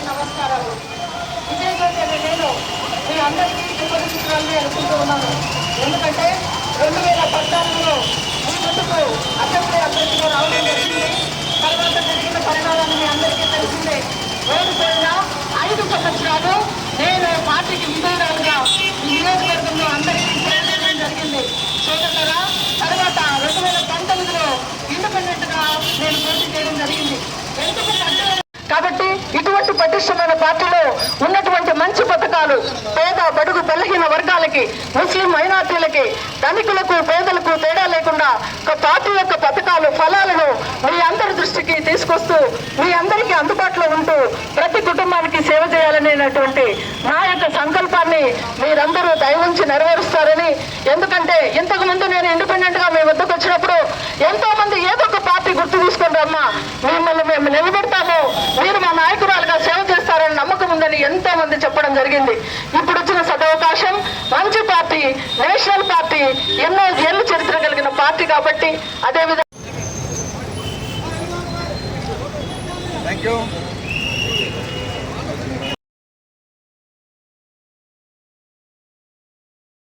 నమస్కారాలు. విజయజ్యోతి అనే నేను మీ అందరికీ సుపరిచితురాలని అనుకుంటూ ఉన్నాను. ఎందుకంటే 2014లో మీ ముందుకు అసెంబ్లీ అభ్యర్థిగా రావడం జరిగింది. తర్వాత జరిగిన పరిణామాన్ని మీ అందరికీ తెలిసిందే. ఓడిపోయిన 5 సంవత్సరాలు నేను పార్టీకి విధేయురాలుగా ఈ నియోజకవర్గంలో అందరికీ సేవ చేయడం జరిగింది. సోదరులారా, తర్వాత 2019లో ఇండిపెండెంట్ గా నేను పోటీ చేయడం జరిగింది. కాబట్టి ఇటువంటి పటిష్టమైన పార్టీలో ఉన్నటువంటి మంచి పథకాలు పేద బడుగు బలహీన వర్గాలకి, ముస్లిం మైనార్టీలకి, ధనికులకు పేదలకు తేడా లేకుండా ఒక పార్టీ యొక్క పథకాలు ఫలాలను మీ అందరి దృష్టికి తీసుకొస్తూ మీ అందరికీ అందుబాటులో ఉంటూ ప్రతి కుటుంబానికి సేవ చేయాలనేటువంటి నా యొక్క సంకల్పాన్ని మీరందరూ దయవుంచి నెరవేరుస్తారని. ఎందుకంటే ఇంతకు ముందు నేను ఇండిపెండెంట్ గా మీ వద్దకు వచ్చినప్పుడు ఎంతో మంది ఏదో ఒక పార్టీ గుర్తు తీసుకొని రమ్మా, మిమ్మల్ని మేము నిలబెడతాము, మీరు మా నాయకురాలుగా సేవ చేస్తారని నమ్మకం ఉందని ఎంతో మంది చెప్పడం జరిగింది. ఇప్పుడు వచ్చిన సదవకాశం మంచి పార్టీ, నేషనల్ పార్టీ, ఎన్నో ఏళ్ళు చరిత్ర కలిగిన పార్టీ కాబట్టి అదేవిధంగా